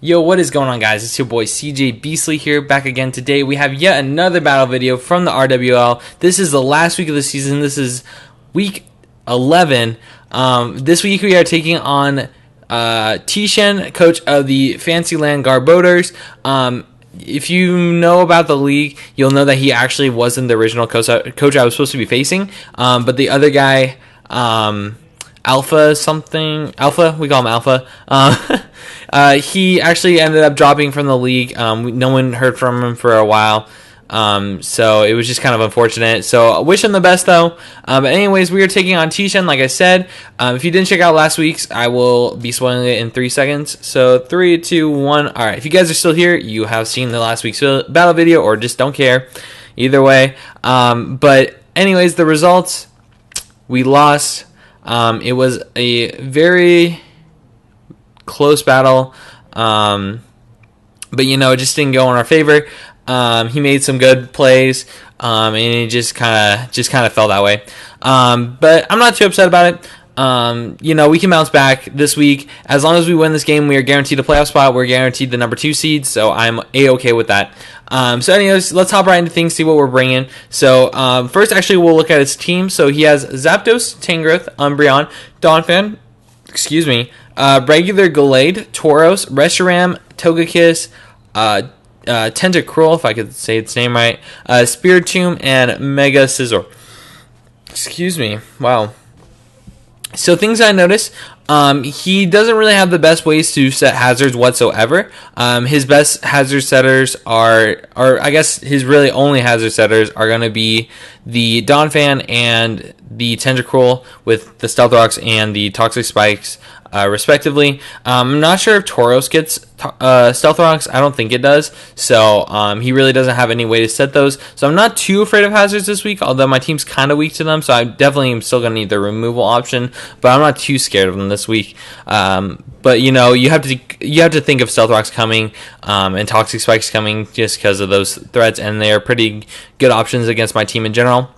Yo, what is going on, guys? It's your boy CJ Beasley here, back again today. We have yet another battle video from the RWL. This is the last week of the season. This is week 11. This week we are taking on Tshen, coach of the Fancy Land Garbodors. If you know about the league, you'll know that he actually wasn't the original coach I was supposed to be facing. But the other guy, Alpha, we call him Alpha. He actually ended up dropping from the league. No one heard from him for a while. So it was just kind of unfortunate. So I wish him the best, though. But anyways, we are taking on Tshen, like I said. If you didn't check out last week's, I will be spoiling it in 3 seconds. So 3, 2, 1. All right. If you guys are still here, you have seen the last week's battle video, or just don't care. Either way. But anyways, the results, we lost. It was a very close battle. But it just didn't go in our favor. He made some good plays, and it just kind of fell that way. But I'm not too upset about it. We can bounce back this week. As long as we win this game, we are guaranteed a playoff spot. We're guaranteed the number 2 seed, so I'm A-okay with that. So anyways, let's hop right into things, see what we're bringing. So first, actually, we'll look at his team. So he has Zapdos, Tangrowth, Umbreon, Donphan, regular Gallade, Tauros, Reshiram, Togekiss, Tentacruel, if I could say its name right, Spiritomb, and Mega Scizor. Wow. So things I noticed, he doesn't really have the best ways to set hazards whatsoever. His best hazard setters or I guess his really only hazard setters are going to be the Donphan and the Tentacruel with the Stealth Rocks and the Toxic Spikes, respectively. I'm not sure if Tauros gets Stealth Rocks. I don't think it does. So he really doesn't have any way to set those. So I'm not too afraid of hazards this week, although my team's kind of weak to them. So I definitely am still going to need the removal option, but I'm not too scared of them this week. But you have to think of Stealth Rocks coming and Toxic Spikes coming just because of those threats, and they are pretty good options against my team in general.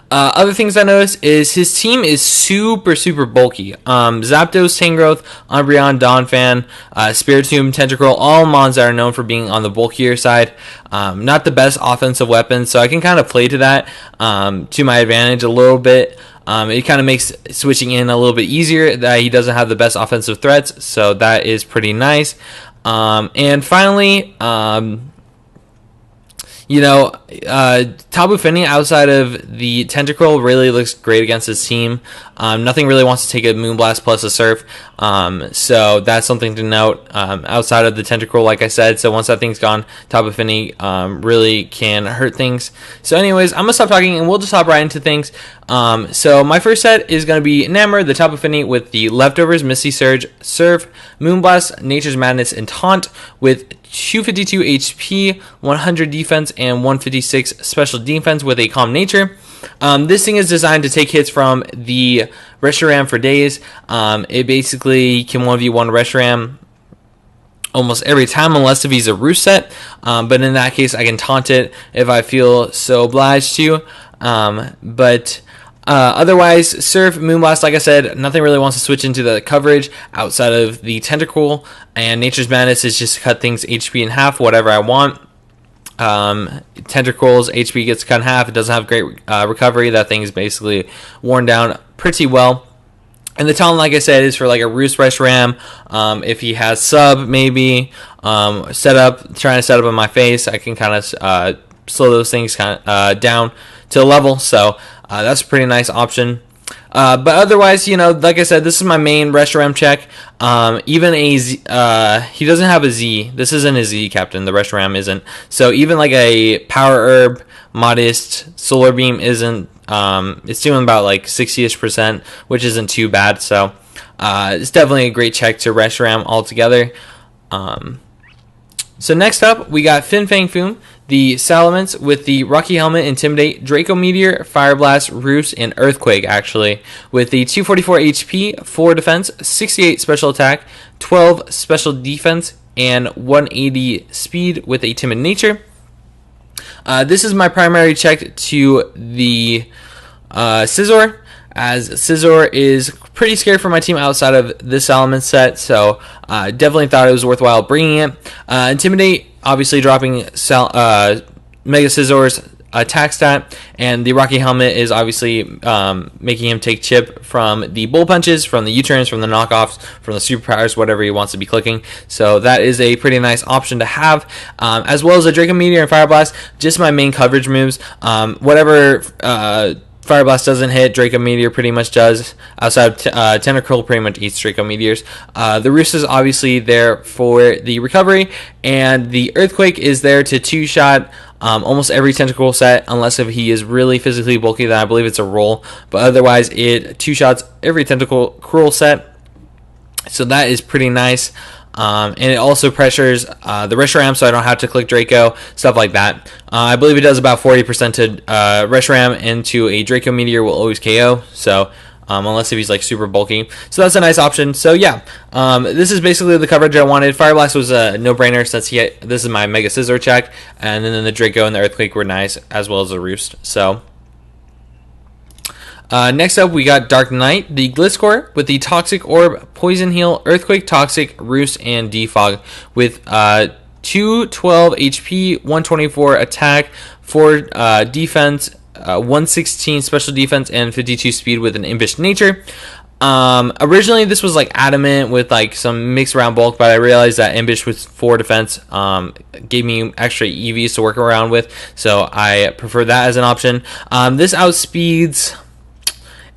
Other things I noticed is his team is super bulky. Zapdos, Tangrowth, Umbreon, Donphan, Spiritomb, Tentacruel, all mons that are known for being on the bulkier side. Not the best offensive weapons, so I can kind of play to that to my advantage a little bit. It kind of makes switching in a little bit easier that he doesn't have the best offensive threats, so that is pretty nice. And finally, Tapu Fini outside of the Tentacruel really looks great against his team. Nothing really wants to take a Moonblast plus a Surf. So that's something to note outside of the Tentacruel, like I said. So once that thing's gone, Tapu Fini really can hurt things. So anyways, I'm going to stop talking and we'll just hop right into things. So my first set is going to be Namor, the Tapu Fini with the Leftovers, Misty Surge, Surf, Moonblast, Nature's Madness, and Taunt with 252 HP, 100 defense, and 156 special defense with a Calm Nature. This thing is designed to take hits from the Reshiram for days. It basically can 1v1 Reshiram almost every time, unless if he's a roost set. But in that case, I can taunt it if I feel so obliged to. Otherwise, Surf, Moonblast, like I said, nothing really wants to switch into the coverage outside of the Tentacruel, and Nature's Madness is just to cut things HP in half, whatever I want. Tentacruel's HP gets cut in half. It doesn't have great recovery. That thing is basically worn down pretty well. And the Talon, like I said, is for like a Roost Reshiram. If he has sub, maybe trying to set up in my face, I can kind of slow those things down to a level. So that's a pretty nice option. But otherwise, like I said, this is my main Reshiram check. Even a Z, he doesn't have a Z. This isn't a Z captain. The Reshiram isn't. So even like a Power Herb, Modest, Solar Beam isn't. It's doing about like 60ish%, which isn't too bad. So it's definitely a great check to Reshiram altogether. So next up, we got Fin Fang Foom, the Salamence with the Rocky Helmet, Intimidate, Draco Meteor, Fire Blast, Roost, and Earthquake, actually, with the 244 HP, 4 defense, 68 special attack, 12 special defense, and 180 speed with a Timid Nature. This is my primary check to the Scizor, as Scizor is pretty scared for my team outside of this element set, so definitely thought it was worthwhile bringing it. Intimidate, obviously dropping Mega Scizors attack stat, and the Rocky Helmet is obviously making him take chip from the bull punches, from the U-turns, from the knockoffs, from the superpowers, whatever he wants to be clicking. So that is a pretty nice option to have, as well as a Draco Meteor and Fire Blast, just my main coverage moves. Whatever Fire Blast doesn't hit, Draco Meteor pretty much does. Outside of Tentacruel pretty much eats Draco Meteors. The Roost is obviously there for the recovery, and the Earthquake is there to two-shot almost every Tentacruel set, unless if he is really physically bulky, then I believe it's a roll. But otherwise, it two-shots every Tentacruel set. So that is pretty nice. And it also pressures the Reshiram, so I don't have to click Draco, stuff like that. I believe it does about 40% to Reshiram into a Draco Meteor will always KO, so unless if he's like super bulky. So that's a nice option. So yeah, this is basically the coverage I wanted. Fire Blast was a no-brainer since this is my Mega Scizor check, and then the Draco and the Earthquake were nice, as well as the Roost. So next up, we got Dark Knight, the Gliscor with the Toxic Orb, Poison Heal, Earthquake, Toxic, Roost, and Defog with 212 HP, 124 attack, 4 defense, 116 special defense, and 52 speed with an Impish nature. Originally this was like adamant with like some mixed around bulk, but I realized that Impish with 4 defense gave me extra EVs to work around with, so I prefer that as an option. This outspeeds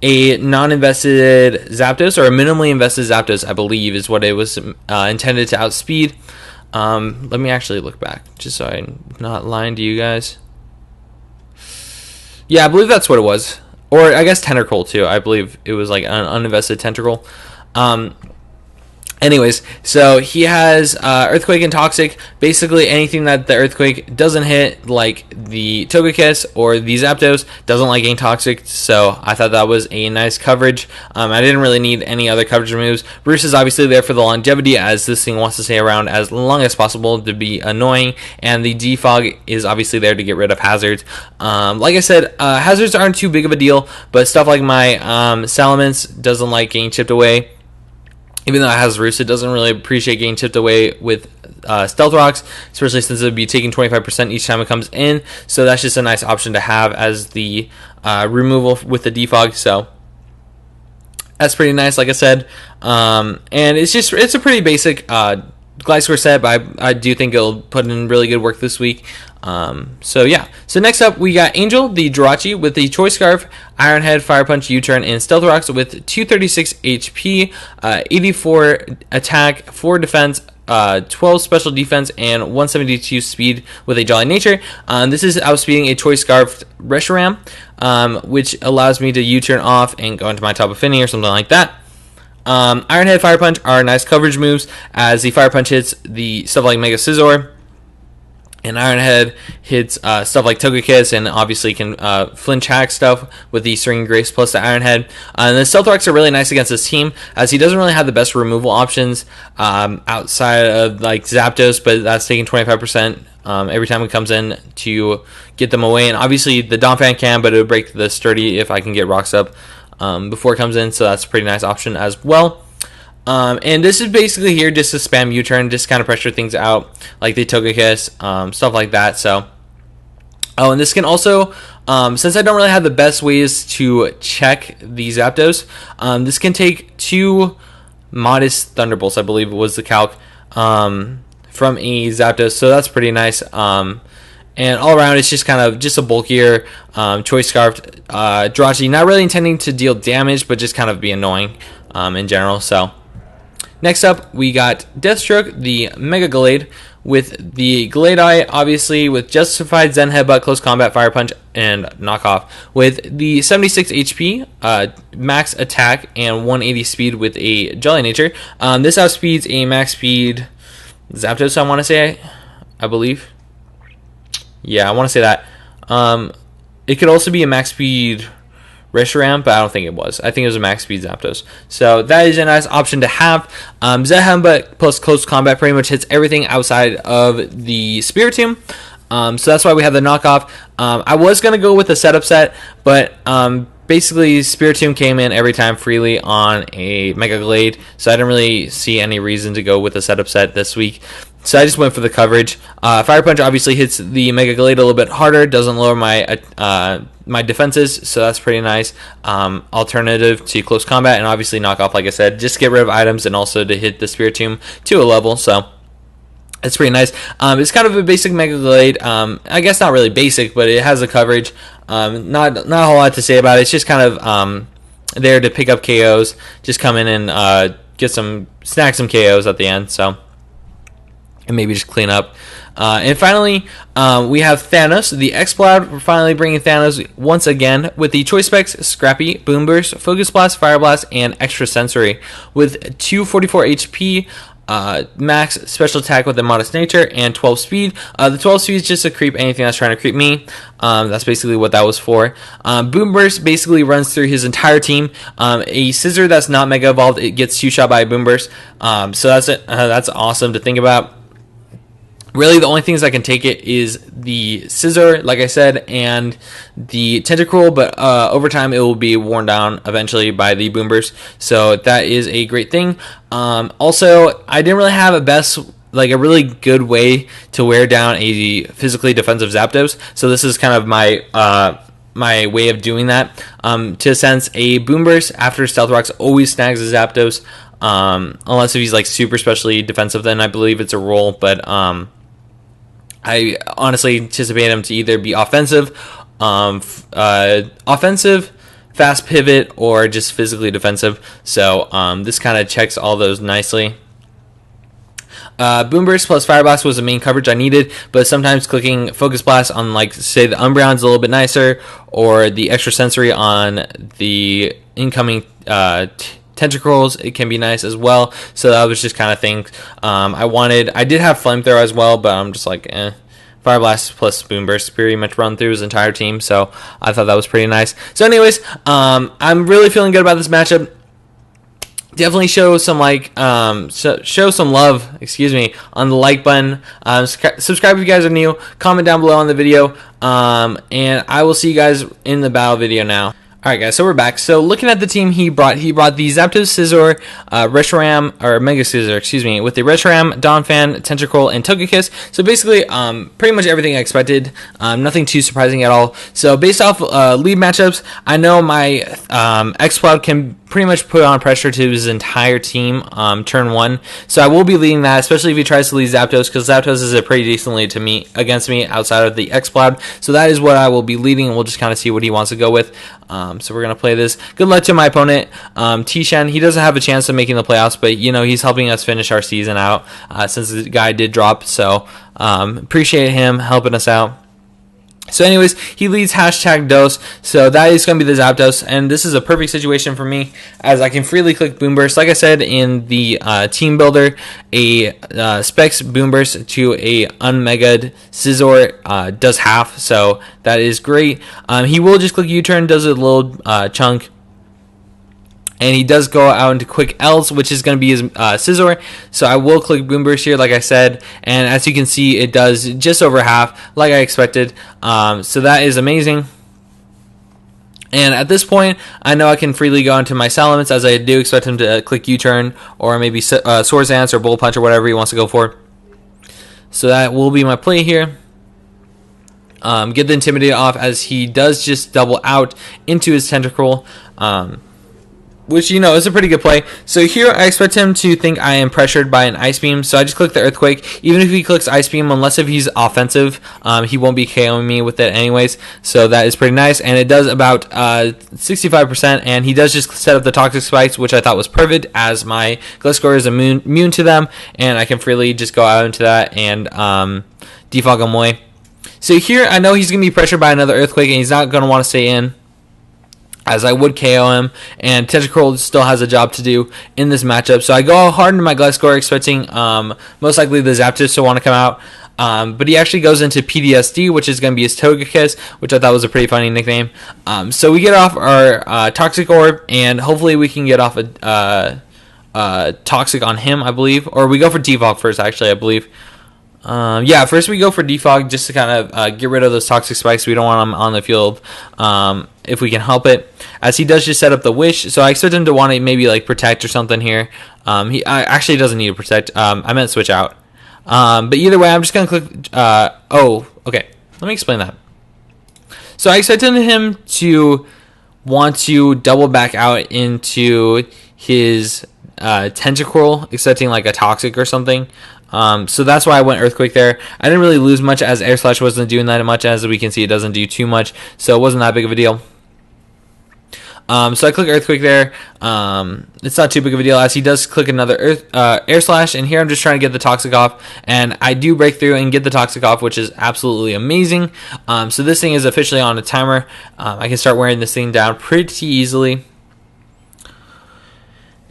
a non-invested Zapdos, or a minimally invested Zapdos, I believe is what it was intended to outspeed. Let me actually look back, just so I'm not lying to you guys. Yeah, I believe that's what it was. Or I guess Tentacruel too. I believe it was like an uninvested Tentacruel. Anyways, so he has Earthquake and Toxic. Basically anything that the Earthquake doesn't hit, like the Togekiss or the Zapdos, doesn't like getting Toxic, so I thought that was a nice coverage. I didn't really need any other coverage moves. Bruce is obviously there for the longevity, as this thing wants to stay around as long as possible to be annoying, and the Defog is obviously there to get rid of hazards. Like I said, hazards aren't too big of a deal, but stuff like my Salamence doesn't like getting chipped away. Even though it has Roost, it doesn't really appreciate getting chipped away with Stealth Rocks, especially since it would be taking 25% each time it comes in. So that's just a nice option to have as the removal with the Defog. So that's pretty nice, like I said. And it's a pretty basic Gliscor set, but I do think it'll put in really good work this week. So yeah. So next up, we got Angel, the Jirachi with the Choice Scarf, Iron Head, Fire Punch, U-Turn, and Stealth Rocks with 236 HP, 84 attack, 4 defense, 12 special defense, and 172 speed with a Jolly Nature. This is outspeeding a Choice Scarf Reshiram, which allows me to U-Turn off and go into my top affinity or something like that. Iron Head, Fire Punch are nice coverage moves, as the Fire Punch hits the stuff like Mega Scizor, and Iron Head hits stuff like Togekiss, and obviously can flinch hack stuff with the String Grace plus the Iron Head. And the Stealth Rocks are really nice against this team, as he doesn't really have the best removal options outside of like Zapdos, but that's taking 25% every time it comes in to get them away. And obviously the Donphan can, but it would break the Sturdy if I can get Rocks up before it comes in, so that's a pretty nice option as well. And this is basically here just to spam U-Turn, just kind of pressure things out, like the Togekiss, stuff like that. So, oh, and this can also, since I don't really have the best ways to check the Zapdos, this can take 2 modest Thunderbolts, I believe was the calc, from a Zapdos, so that's pretty nice. And all around, it's just kind of just a bulkier Choice Scarfed Jirachi, not really intending to deal damage, but just kind of be annoying in general. So next up, we got Deathstroke, the Mega Gallade, with the Gallade, obviously, with Justified, Zen Headbutt, Close Combat, Fire Punch, and Knockoff, with the 76 HP, max attack, and 180 speed with a Jolly Nature. This outspeeds a max speed Zapdos, I want to say, I believe. Yeah, I want to say that. It could also be a max speed Reshiram, but I don't think it was. I think it was a max speed Zapdos. So that is a nice option to have. Zehemba plus Close Combat pretty much hits everything outside of the Spiritomb. So that's why we have the Knockoff. I was going to go with the setup set, but basically Spiritomb came in every time freely on a Mega Glade, so I didn't really see any reason to go with a setup set this week. So I just went for the coverage. Fire Punch obviously hits the Mega Glade a little bit harder, doesn't lower my my defenses, so that's pretty nice. Alternative to close combat, and obviously knock off, like I said, just to get rid of items and also to hit the Spiritomb to a level, so it's pretty nice. It's kind of a basic Mega Glade. I guess not really basic, but it has the coverage. Not a whole lot to say about it. It's just kind of there to pick up KOs, just come in and snag some KOs at the end, so, and maybe just clean up. And finally, we have Thanos, the X-Cloud. We're finally bringing Thanos once again with the Choice Specs, Scrappy, Boom Burst, Focus Blast, Fire Blast, and Extra Sensory with 244 HP, max special attack with a modest nature, and 12 speed. The 12 speed is just to creep anything that's trying to creep me. That's basically what that was for. Boom Burst basically runs through his entire team. A Scissor that's not Mega Evolved, it gets 2-shot by a Boom Burst. So that's it. That's awesome to think about. Really, the only things that can take it is the Scissor, like I said, and the Tentacruel, but over time it will be worn down eventually by the Boom Burst, so that is a great thing. Also, I didn't really have a really good way to wear down a physically defensive Zapdos, so this is kind of my my way of doing that. To a sense, a Boom Burst after Stealth Rocks always snags a Zapdos, unless if he's like super specially defensive, then I believe it's a roll, but I honestly anticipate him to either be offensive, fast pivot, or just physically defensive. So this kind of checks all those nicely. Boom Burst plus Fire Blast was the main coverage I needed, but sometimes clicking Focus Blast on, like, say, the Umbreon's a little bit nicer, or the Extra Sensory on the incoming Tentacruels, it can be nice as well. So that was just kind of things I did have Flamethrower as well, but I'm just like, Fire Blast plus Boom Burst pretty much run through his entire team, so I thought that was pretty nice. So anyways, I'm really feeling good about this matchup. Definitely show some show some love, on the like button. Subscribe if you guys are new. Comment down below on the video, and I will see you guys in the battle video now. Alright guys, so we're back. So looking at the team he brought the Zapdos, Scizor, Reshiram, or Mega Scizor, with the Reshiram, Donphan, Tentacruel, and Togekiss. So basically, pretty much everything I expected. Nothing too surprising at all. So based off lead matchups, I know my X-Cloud can pretty much put on pressure to his entire team turn 1. So I will be leading that, especially if he tries to lead Zapdos, because Zapdos is a pretty decent lead to me against me outside of the X-Cloud. So that is what I will be leading, and we'll just kind of see what he wants to go with. So we're going to play this. Good luck to my opponent, Tshen. He doesn't have a chance of making the playoffs, but, you know, he's helping us finish our season out since the guy did drop. So appreciate him helping us out. So anyways, he leads #Dose, so that is going to be the Zapdos, and this is a perfect situation for me, as I can freely click Boom Burst. Like I said in the team builder, a Specs Boom Burst to a unmega'd Scizor does half, so that is great. He will just click U-turn, does a little chunk, and he does go out into quick L's, which is going to be his Scizor. So I will click Boom Burst here, like I said. And as you can see, it does just over half, like I expected. So that is amazing. And at this point, I know I can freely go into my Salamence, as I do expect him to click U-turn, or maybe Swords Dance or Bull Punch or whatever he wants to go for. So that will be my play here. Get the Intimidate off, as he does just double out into his Tentacruel. Which, you know, is a pretty good play. So here I expect him to think I am pressured by an Ice Beam, so I just click the Earthquake. Even if he clicks Ice Beam, unless if he's offensive, he won't be KOing me with it anyways. So that is pretty nice, and it does about 65%, and he does just set up the Toxic Spikes, which I thought was perfect, as my Gliscor is immune to them, and I can freely just go out into that and defog him away. So here I know he's going to be pressured by another Earthquake, and he's not going to want to stay in, as I would KO him, and Tentacruel still has a job to do in this matchup. So I go hard into my Gliscor, expecting most likely the Zapdos to want to come out. But he actually goes into PTSD, which is going to be his Togekiss, which I thought was a pretty funny nickname. So we get off our Toxic Orb, and hopefully we can get off a Toxic on him, I believe. Or we go for Defog first, actually, I believe. Yeah, first we go for defog just to kind of get rid of those toxic spikes. We don't want them on the field if we can help it. As he does just set up the wish, so I expect him to want to maybe like protect or something here. He actually doesn't need to protect. I meant switch out. But either way, I'm just gonna click. Oh, okay. Let me explain that. So I expected him to want to double back out into his Tentacruel, expecting like a toxic or something. So that's why I went Earthquake there. I didn't really lose much as Air Slash wasn't doing that much. As we can see, it doesn't do too much, so it wasn't that big of a deal. So I click Earthquake there. It's not too big of a deal as he does click another Air Slash, and here I'm just trying to get the Toxic off, and I do break through and get the Toxic off, which is absolutely amazing. So this thing is officially on a timer. I can start wearing this thing down pretty easily.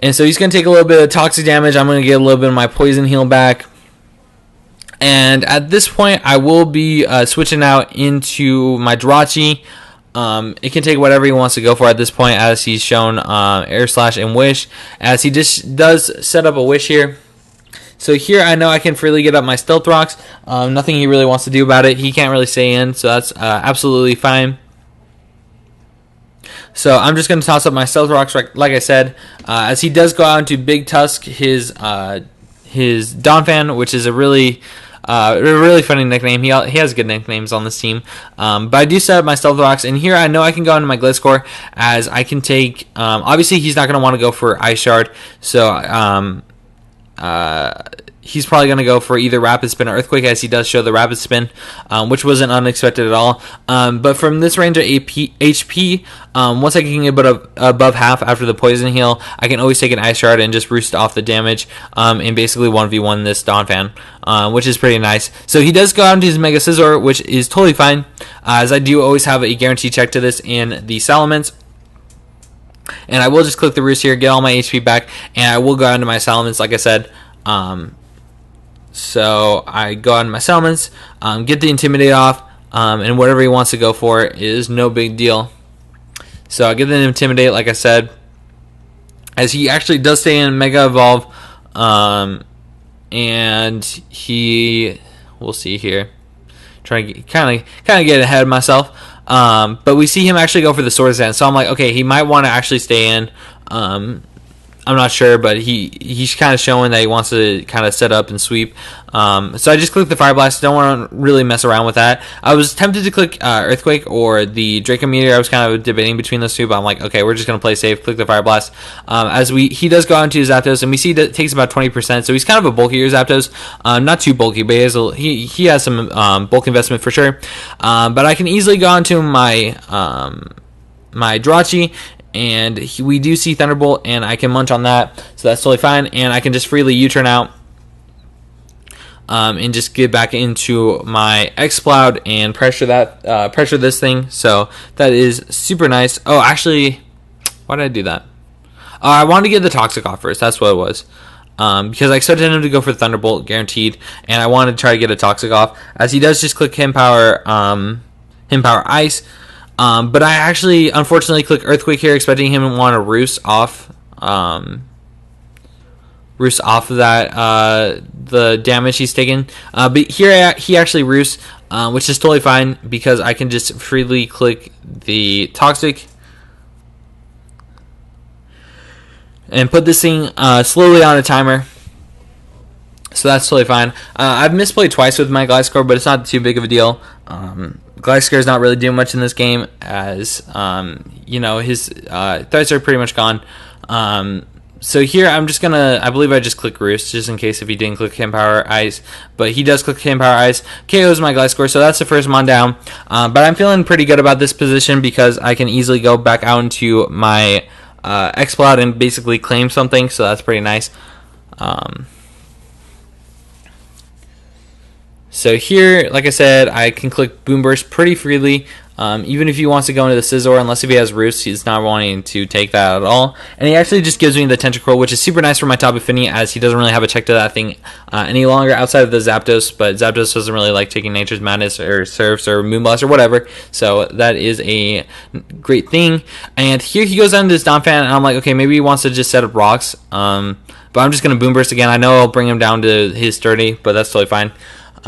And so he's going to take a little bit of toxic damage. I'm going to get a little bit of my poison heal back. And at this point, I will be switching out into my Jirachi. It can take whatever he wants to go for at this point, as he's shown Air Slash and Wish. As he just does set up a Wish here. So here I know I can freely get up my Stealth Rocks. Nothing he really wants to do about it. He can't really stay in, so that's absolutely fine. So I'm just going to toss up my Stealth Rocks, like I said, as he does go out into Big Tusk, his Donphan, which is a really funny nickname. He has good nicknames on this team. But I do set up my Stealth Rocks, and here I know I can go into my Gliscor, as I can take... obviously, he's not going to want to go for Ice Shard, so... he's probably going to go for either Rapid Spin or Earthquake, as he does show the Rapid Spin, which wasn't unexpected at all. But from this range of HP, once I can get above half after the Poison Heal, I can always take an Ice Shard and just roost off the damage and basically 1v1 this Donphan, which is pretty nice. So he does go out into his Mega Scizor, which is totally fine, as I do always have a guarantee check to this in the Salamence. And I will just click the roost here, get all my HP back, and I will go into my Salamence, like I said. So I go on my Salamence, get the Intimidate off, and whatever he wants to go for is no big deal. So I get the Intimidate, like I said, as he actually does stay in Mega Evolve, and we'll see here, trying to kind of get ahead of myself, but we see him actually go for the Swords Dance, so I'm like, okay, he might want to actually stay in. I'm not sure, but he's kind of showing that he wants to kind of set up and sweep. So I just clicked the Fire Blast. Don't want to really mess around with that. I was tempted to click Earthquake or the Draco Meteor. I was kind of debating between those two, but I'm like, okay, we're just going to play safe. Click the Fire Blast. As he does go on to his Zapdos, and we see that it takes about 20%. So he's kind of a bulkier Zapdos. Not too bulky, but he has some bulk investment for sure. But I can easily go on to my Jirachi, and we do see Thunderbolt, and I can munch on that, so that's totally fine. And I can just freely U-turn out and just get back into my X-Cloud and pressure this thing. So that is super nice. Oh, actually, why did I do that? I wanted to get the Toxic off first. That's what it was. Because I expected him to go for Thunderbolt, guaranteed, and I wanted to try to get a Toxic off, as he does just click Him Power Ice. But I actually, unfortunately, click Earthquake here, expecting him to want to roost off of that, the damage he's taken. But here he actually roosts, which is totally fine, because I can just freely click the Toxic and put this thing slowly on a timer. So that's totally fine. I've misplayed twice with my Gliscor, but it's not too big of a deal. Gliscor is not really doing much in this game, as his threats are pretty much gone. So here I'm just gonna, I believe I just click Roost, just in case if he didn't click Him Power Ice, but he does click Him Power Ice. KOs my Gliscor, so that's the first mon down. But I'm feeling pretty good about this position, because I can easily go back out into my X-Cloud and basically claim something, so that's pretty nice. So here, like I said, I can click Boom Burst pretty freely. Even if he wants to go into the Scizor, unless if he has Roost, he's not wanting to take that at all. And he actually just gives me the Tentacruel, which is super nice for my Tapu Fini, as he doesn't really have a check to that thing any longer outside of the Zapdos. But Zapdos doesn't really like taking Nature's Madness or Surfs or Moonblast or whatever. So that is a great thing. And here he goes down to this Donphan, and I'm like, okay, maybe he wants to just set up rocks. But I'm just going to Boom Burst again. I know I'll bring him down to his 30, but that's totally fine.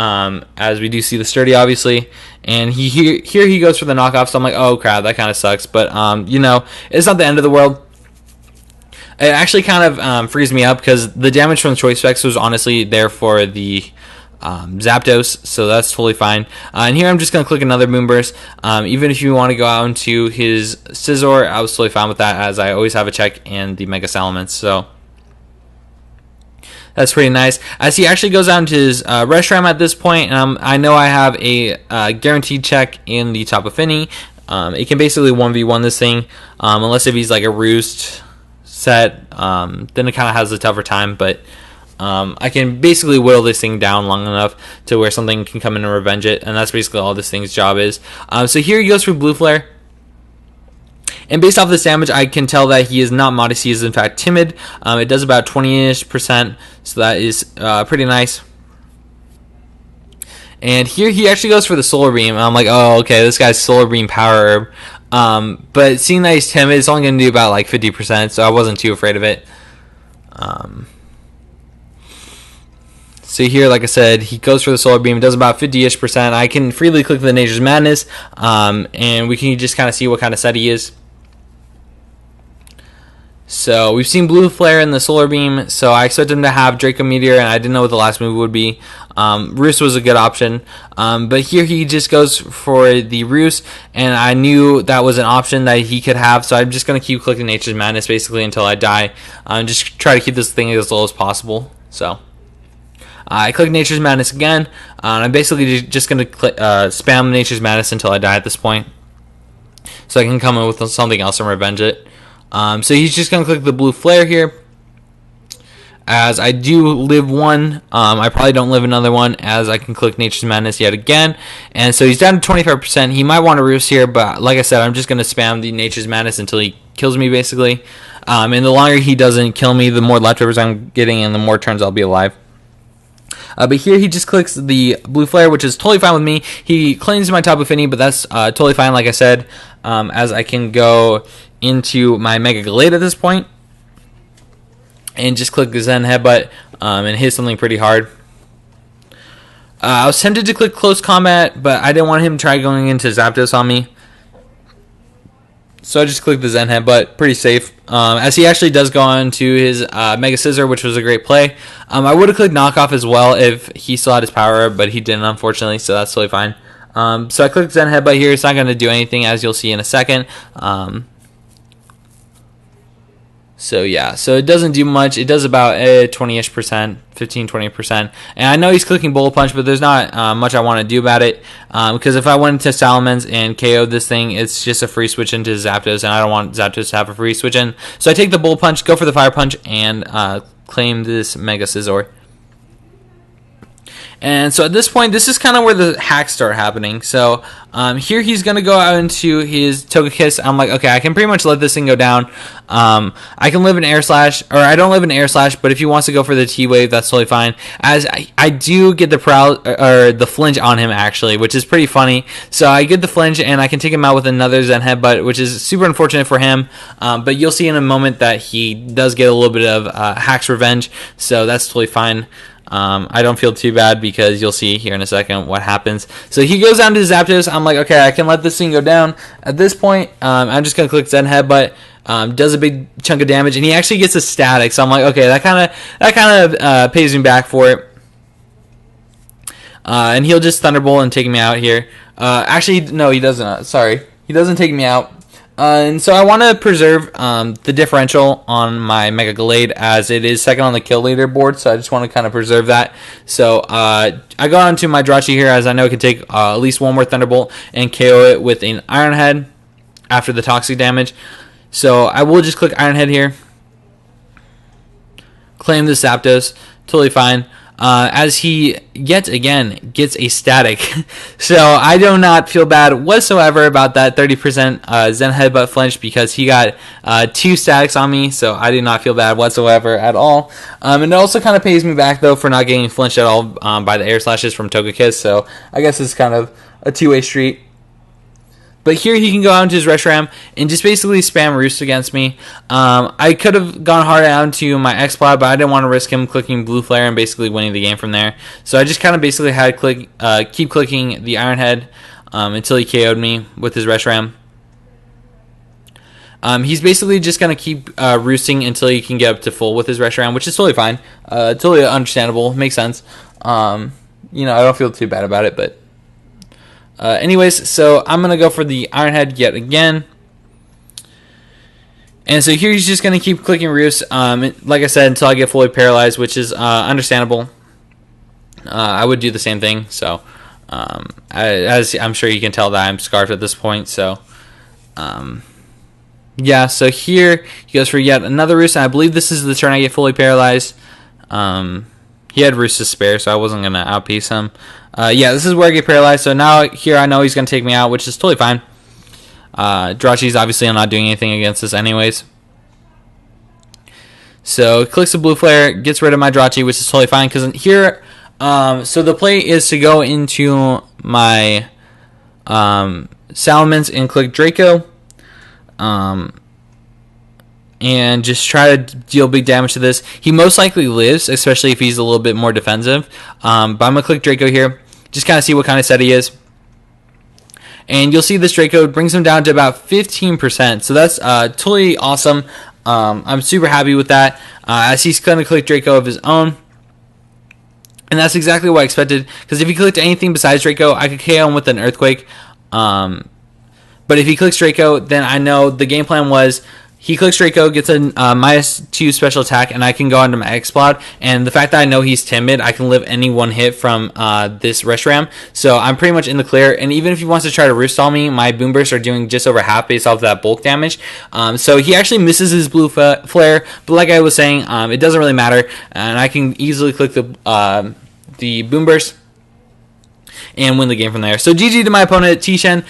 as we do see the sturdy, obviously. And here he goes for the knockoff, so I'm like, oh crap, that kind of sucks. But, you know, it's not the end of the world. It actually kind of frees me up because the damage from the choice specs was honestly there for the Zapdos, so that's totally fine. And here I'm just going to click another Moonburst. Even if you want to go out into his Scizor, I was totally fine with that, as I always have a check and the Mega Salamence, so that's pretty nice. As he actually goes out into his Reshiram at this point, I know I have a guaranteed check in the Tapu Fini. It can basically 1v1 this thing, unless if he's like a Roost set, then it kind of has a tougher time, but I can basically whittle this thing down long enough to where something can come in and revenge it, and that's basically all this thing's job is. So here he goes for Blue Flare. And based off this damage, I can tell that he is not modest, he is in fact timid. It does about 20-ish%, so that is pretty nice. And here he actually goes for the Solar Beam. I'm like, oh, okay, this guy's Solar Beam Power Herb. But seeing that he's timid, it's only going to do about like 50%, so I wasn't too afraid of it. So here, like I said, he goes for the Solar Beam. It does about 50-ish%. I can freely click the Nature's Madness, and we can just kind of see what kind of set he is. So we've seen Blue Flare and the Solar Beam, so I expect him to have Draco Meteor, and I didn't know what the last move would be. Roost was a good option, but here he just goes for the Roost, and I knew that was an option that he could have, so I'm just going to keep clicking Nature's Madness basically until I die. Just try to keep this thing as low as possible. So I click Nature's Madness again, and I'm basically just going to spam Nature's Madness until I die at this point, so I can come in with something else and revenge it. So he's just going to click the Blue Flare here. As I do live one, I probably don't live another one, as I can click Nature's Madness yet again. And so he's down to 25%. He might want to Roost here, but like I said, I'm just going to spam the Nature's Madness until he kills me, basically. And the longer he doesn't kill me, the more leftovers I'm getting and the more turns I'll be alive. But here he just clicks the Blue Flare, which is totally fine with me. He claims my Tapu Fini, but that's totally fine, like I said, as I can go into my Mega G.O.A.T at this point and just click the Zen Headbutt and hit something pretty hard. I was tempted to click Close Combat, but I didn't want him to try going into Zapdos on me, so I just clicked the Zen Headbutt, pretty safe, as he actually does go on to his Mega Scissor, which was a great play. I would have clicked Knockoff as well if he still had his power, but he didn't, unfortunately, so that's totally fine. So I clicked Zen Headbutt here. It's not going to do anything, as you'll see in a second. So yeah, so it doesn't do much. It does about 20-ish%, 15-20%. And I know he's clicking Bullet Punch, but there's not much I want to do about it. Because if I went into Salamence and KO'd this thing, it's just a free switch into Zapdos, and I don't want Zapdos to have a free switch in. So I take the Bullet Punch, go for the Fire Punch, and claim this Mega Scizor. And so at this point, this is kind of where the hacks start happening. So here he's going to go out into his Togekiss. I'm like, okay, I can pretty much let this thing go down. I can live in Air Slash, or I don't live in Air Slash, but if he wants to go for the T-Wave, that's totally fine. As I do get the flinch on him, actually, which is pretty funny. So I get the flinch, and I can take him out with another Zen Headbutt, which is super unfortunate for him. But you'll see in a moment that he does get a little bit of Hacks Revenge, so that's totally fine. I don't feel too bad because you'll see here in a second what happens. So he goes down to Zapdos. I'm like, okay, I can let this thing go down. At this point, I'm just going to click Zen Headbutt. Does a big chunk of damage, and he actually gets a static. So I'm like, okay, that kind of pays me back for it. And he'll just Thunderbolt and take me out here. Actually, no, he doesn't. Sorry, he doesn't take me out. And so I want to preserve the differential on my Mega G.O.A.T as it is second on the kill leaderboard, so I just want to kind of preserve that. So I go on to my Drachi here, as I know it can take at least one more Thunderbolt and KO it with an Iron Head after the toxic damage. So I will just click Iron Head here, claim the Zapdos, totally fine. As he yet again gets a static. So I do not feel bad whatsoever about that 30% Zen Headbutt flinch, because he got 2 statics on me, so I do not feel bad whatsoever at all. And it also kind of pays me back, though, for not getting flinched at all by the Air Slashes from Togekiss, so I guess it's kind of a two-way street. But here he can go out into his Reshiram and just basically spam Roost against me. I could have gone hard out to my X-Plot, but I didn't want to risk him clicking Blue Flare and basically winning the game from there. So I just kind of basically had to keep clicking the Iron Head until he KO'd me with his Reshiram. He's basically just going to keep roosting until he can get up to full with his Reshiram, which is totally fine. Totally understandable. Makes sense. You know, I don't feel too bad about it, but anyways, so I'm going to go for the Iron Head yet again. And so here he's just going to keep clicking Roost, like I said, until I get fully paralyzed, which is understandable. I would do the same thing, so as I'm sure you can tell that I'm scarfed at this point, so yeah, so here he goes for yet another Roost, and I believe this is the turn I get fully paralyzed. He had Roost to spare, so I wasn't going to outpiece him. Yeah, this is where I get paralyzed, so now here I know he's going to take me out, which is totally fine. Drachi's obviously I'm not doing anything against this anyways. So clicks the Blue Flare, gets rid of my Drachi, which is totally fine, because here, so the play is to go into my Salamence and click Draco. And just try to deal big damage to this. He most likely lives, especially if he's a little bit more defensive. But I'm going to click Draco here. Just kind of see what kind of set he is. And you'll see this Draco brings him down to about 15%. So that's totally awesome. I'm super happy with that. As he's going to click Draco of his own. And that's exactly what I expected. Because if he clicked anything besides Draco, I could KO him with an Earthquake. But if he clicks Draco, then I know the game plan was he clicks Draco, gets a -2 special attack, and I can go into my X-Plot. And the fact that I know he's timid, I can live any one hit from this Reshiram. So I'm pretty much in the clear. And even if he wants to try to Roost stall me, my Boom Bursts are doing just over half based off that bulk damage. So he actually misses his Blue Flare. But like I was saying, it doesn't really matter. And I can easily click the Boom Burst and win the game from there. So GG to my opponent, Tshen.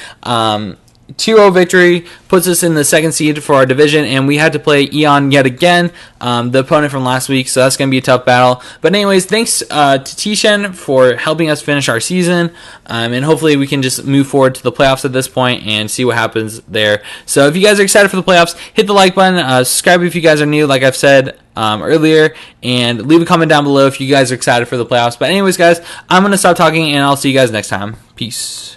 2-0 victory puts us in the second seed for our division, and we had to play Eon yet again, the opponent from last week, so that's going to be a tough battle. But anyways, thanks to Tshen for helping us finish our season, and hopefully we can just move forward to the playoffs at this point and see what happens there. So if you guys are excited for the playoffs, hit the like button, subscribe if you guys are new, like I've said earlier, and leave a comment down below if you guys are excited for the playoffs. But anyways, guys, I'm going to stop talking, and I'll see you guys next time. Peace.